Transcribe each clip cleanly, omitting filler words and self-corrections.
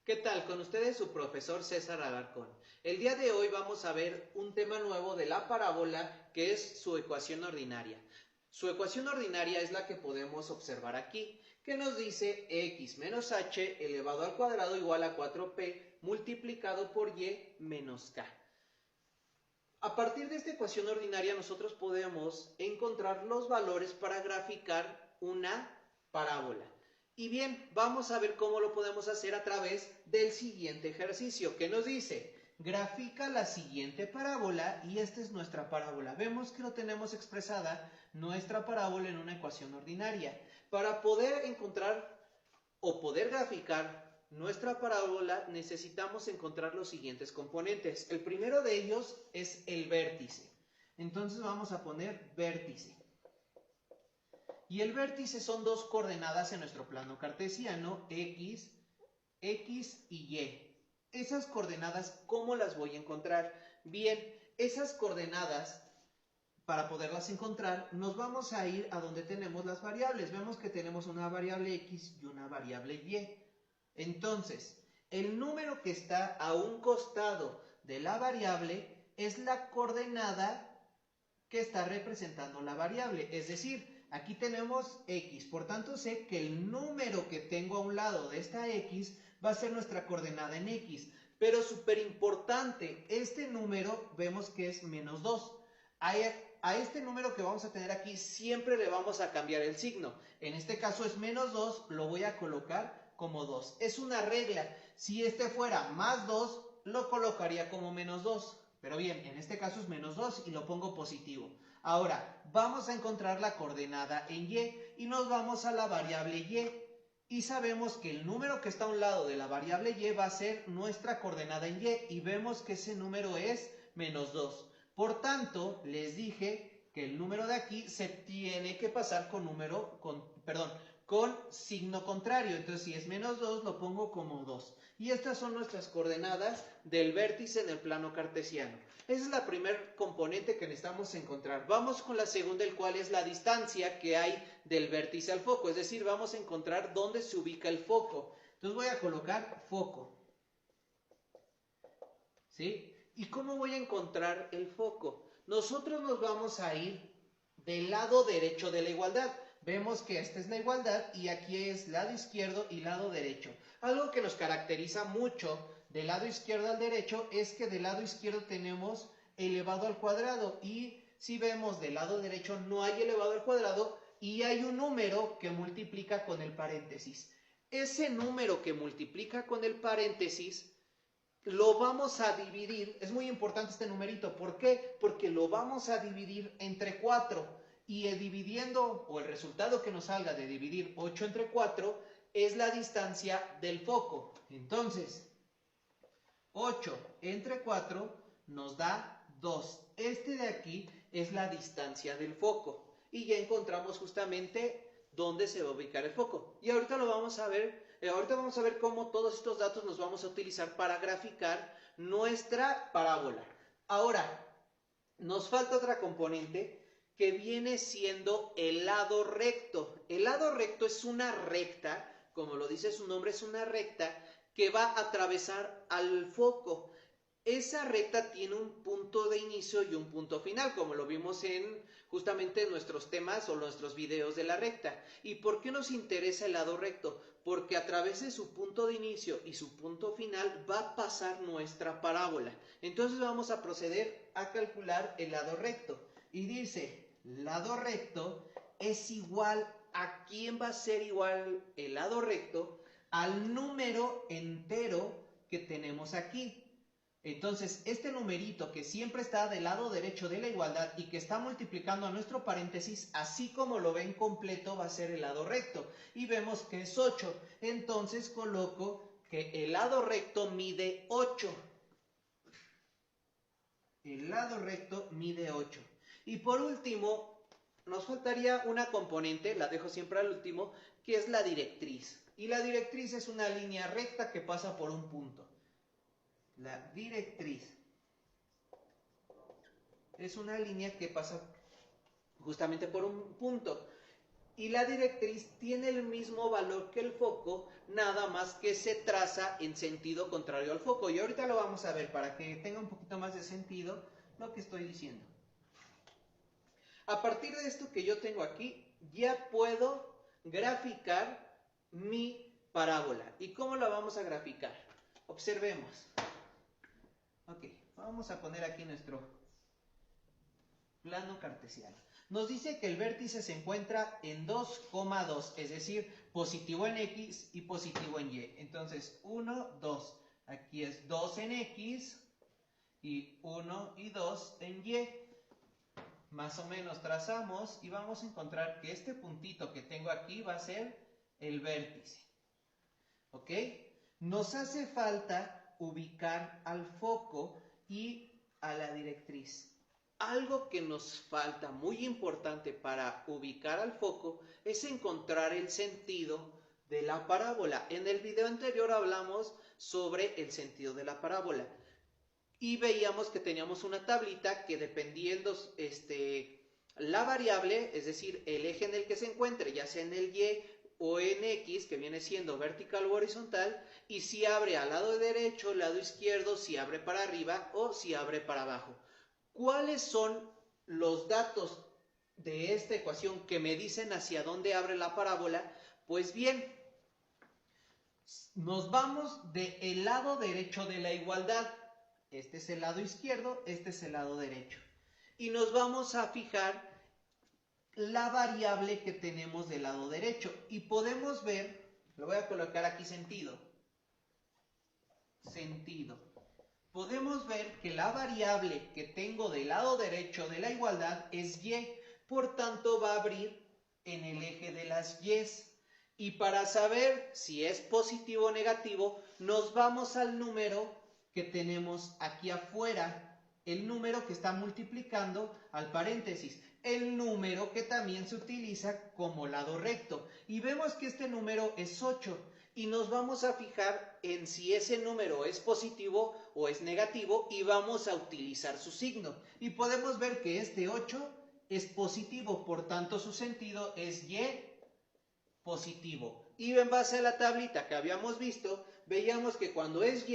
¿Qué tal? Con ustedes su profesor César Alarcón. El día de hoy vamos a ver un tema nuevo de la parábola que es su ecuación ordinaria. Su ecuación ordinaria es la que podemos observar aquí, que nos dice x menos h elevado al cuadrado igual a 4p multiplicado por y menos k. A partir de esta ecuación ordinaria nosotros podemos encontrar los valores para graficar una parábola. Y bien, vamos a ver cómo lo podemos hacer a través del siguiente ejercicio, que nos dice, grafica la siguiente parábola y esta es nuestra parábola. Vemos que lo tenemos expresada nuestra parábola en una ecuación ordinaria. Para poder encontrar o poder graficar nuestra parábola necesitamos encontrar los siguientes componentes. El primero de ellos es el vértice. Entonces vamos a poner vértice. Y el vértice son dos coordenadas en nuestro plano cartesiano, x y y. Esas coordenadas, ¿cómo las voy a encontrar? Bien, esas coordenadas, para poderlas encontrar, nos vamos a ir a donde tenemos las variables. Vemos que tenemos una variable x y una variable y. Entonces, el número que está a un costado de la variable es la coordenada que está representando la variable. Es decir, aquí tenemos x, por tanto sé que el número que tengo a un lado de esta x va a ser nuestra coordenada en x. Pero súper importante, este número vemos que es menos 2. A este número que vamos a tener aquí siempre le vamos a cambiar el signo. En este caso es menos 2, lo voy a colocar como 2. Es una regla. Si este fuera más 2, lo colocaría como menos 2. Pero bien, en este caso es menos 2 y lo pongo positivo. Ahora, vamos a encontrar la coordenada en y nos vamos a la variable y. Y sabemos que el número que está a un lado de la variable y va a ser nuestra coordenada en y. Y vemos que ese número es menos 2. Por tanto, les dije que el número de aquí se tiene que pasar con con signo contrario. Entonces, si es menos 2, lo pongo como 2. Y estas son nuestras coordenadas del vértice en el plano cartesiano. Esa es la primer componente que necesitamos encontrar. Vamos con la segunda, el cual es la distancia que hay del vértice al foco. Es decir, vamos a encontrar dónde se ubica el foco. Entonces voy a colocar foco. ¿Sí? ¿Y cómo voy a encontrar el foco? Nosotros nos vamos a ir del lado derecho de la igualdad. Vemos que esta es la igualdad y aquí es lado izquierdo y lado derecho. Algo que nos caracteriza mucho del lado izquierdo al derecho es que del lado izquierdo tenemos elevado al cuadrado y si vemos del lado derecho no hay elevado al cuadrado y hay un número que multiplica con el paréntesis. Ese número que multiplica con el paréntesis lo vamos a dividir, es muy importante este numerito, ¿por qué? Porque lo vamos a dividir entre 4 y dividiendo, o el resultado que nos salga de dividir 8 entre 4 es la distancia del foco. Entonces, 8 entre 4 nos da 2. Este de aquí es la distancia del foco y ya encontramos justamente dónde se va a ubicar el foco. Y ahorita lo vamos a ver. Ahorita vamos a ver cómo todos estos datos los vamos a utilizar para graficar nuestra parábola. Ahora, nos falta otra componente que viene siendo el lado recto. El lado recto es una recta, como lo dice su nombre, es una recta que va a atravesar al foco. Esa recta tiene un punto de inicio y un punto final, como lo vimos en justamente nuestros temas o nuestros videos de la recta. ¿Y por qué nos interesa el lado recto? Porque a través de su punto de inicio y su punto final va a pasar nuestra parábola. Entonces vamos a proceder a calcular el lado recto. Y dice, lado recto es igual a quién va a ser igual el lado recto al número entero que tenemos aquí. Entonces, este numerito que siempre está del lado derecho de la igualdad y que está multiplicando a nuestro paréntesis, así como lo ven completo, va a ser el lado recto. Y vemos que es 8. Entonces coloco que el lado recto mide 8. El lado recto mide 8. Y por último, nos faltaría una componente, la dejo siempre al último, que es la directriz. Y la directriz es una línea recta que pasa por un punto. La directriz es una línea que pasa justamente por un punto. y la directriz tiene el mismo valor que el foco, nada más que se traza en sentido contrario al foco. Y ahorita lo vamos a ver para que tenga un poquito más de sentido lo que estoy diciendo. A partir de esto que yo tengo aquí, ya puedo graficar mi parábola. ¿Y cómo la vamos a graficar? Observemos. Ok, vamos a poner aquí nuestro plano cartesiano. Nos dice que el vértice se encuentra en 2,2, es decir, positivo en X y positivo en Y. Entonces, 1, 2. Aquí es 2 en X y 1 y 2 en Y. Más o menos trazamos y vamos a encontrar que este puntito que tengo aquí va a ser el vértice. ¿Ok? Nos hace falta ubicar al foco y a la directriz. Algo que nos falta muy importante para ubicar al foco es encontrar el sentido de la parábola. En el video anterior hablamos sobre el sentido de la parábola y veíamos que teníamos una tablita que dependiendo la variable, es decir, el eje en el que se encuentre, ya sea en el Y o en X, que viene siendo vertical o horizontal, y si abre al lado derecho, lado izquierdo, si abre para arriba o si abre para abajo. ¿Cuáles son los datos de esta ecuación que me dicen hacia dónde abre la parábola? Pues bien, nos vamos del lado derecho de la igualdad. Este es el lado izquierdo, este es el lado derecho. Y nos vamos a fijar la variable que tenemos del lado derecho. Y podemos ver, lo voy a colocar aquí sentido. Podemos ver que la variable que tengo del lado derecho de la igualdad es Y, por tanto va a abrir en el eje de las Y's. Y para saber si es positivo o negativo, nos vamos al número que tenemos aquí afuera, el número que está multiplicando al paréntesis, el número que también se utiliza como lado recto. Y vemos que este número es 8. Y nos vamos a fijar en si ese número es positivo o es negativo y vamos a utilizar su signo. Y podemos ver que este 8 es positivo, por tanto su sentido es Y positivo. Y en base a la tablita que habíamos visto, veíamos que cuando es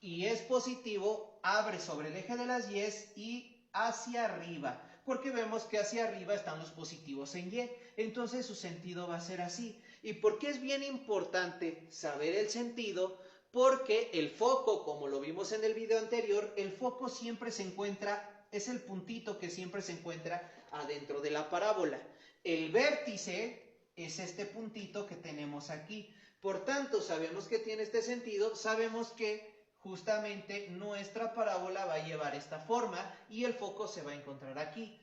y es positivo, abre sobre el eje de las Y's y hacia arriba. Porque vemos que hacia arriba están los positivos en Y. Entonces su sentido va a ser así. ¿Y por qué es bien importante saber el sentido? Porque el foco, como lo vimos en el video anterior, el foco siempre se encuentra, es el puntito que siempre se encuentra adentro de la parábola. El vértice es este puntito que tenemos aquí. Por tanto, sabemos que tiene este sentido, sabemos que justamente nuestra parábola va a llevar esta forma y el foco se va a encontrar aquí.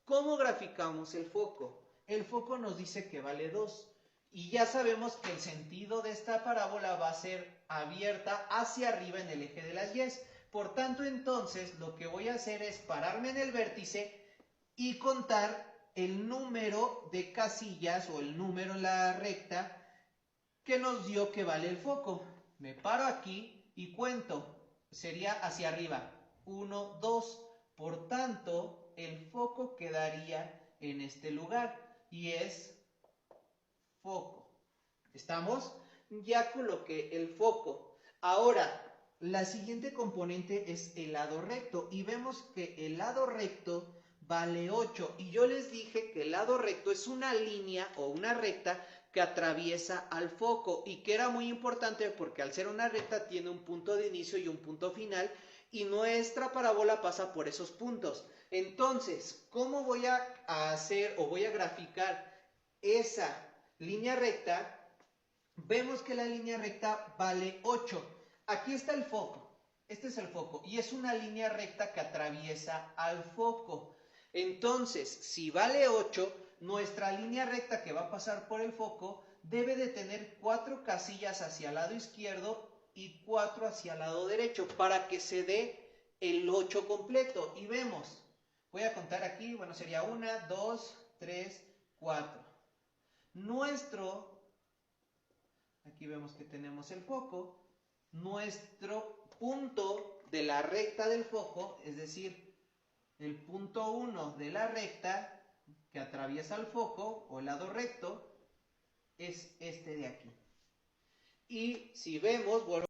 ¿Cómo graficamos el foco? El foco nos dice que vale 2 y ya sabemos que el sentido de esta parábola va a ser abierta hacia arriba en el eje de las Y's. Por tanto, entonces, lo que voy a hacer es pararme en el vértice y contar el número de casillas o el número en la recta que nos dio que vale el foco. Me paro aquí y cuento. Sería hacia arriba. 1, 2. Por tanto, el foco quedaría en este lugar y es foco. ¿Estamos? Ya coloqué el foco. Ahora, la siguiente componente es el lado recto y vemos que el lado recto vale 8 y yo les dije que el lado recto es una línea o una recta que atraviesa al foco y que era muy importante porque al ser una recta tiene un punto de inicio y un punto final y nuestra parábola pasa por esos puntos. Entonces, ¿cómo voy a hacer o voy a graficar esa línea recta? Vemos que la línea recta vale 8. Aquí está el foco. Este es el foco y es una línea recta que atraviesa al foco. Entonces, si vale 8, nuestra línea recta que va a pasar por el foco debe de tener 4 casillas hacia el lado izquierdo y 4 hacia el lado derecho para que se dé el 8 completo. Y vemos, voy a contar aquí, bueno, sería 1, 2, 3, 4. Aquí vemos que tenemos el foco, nuestro punto de la recta del foco, es decir, el punto 1 de la recta, que atraviesa el foco o el lado recto es este de aquí. Y si vemos, vuelvo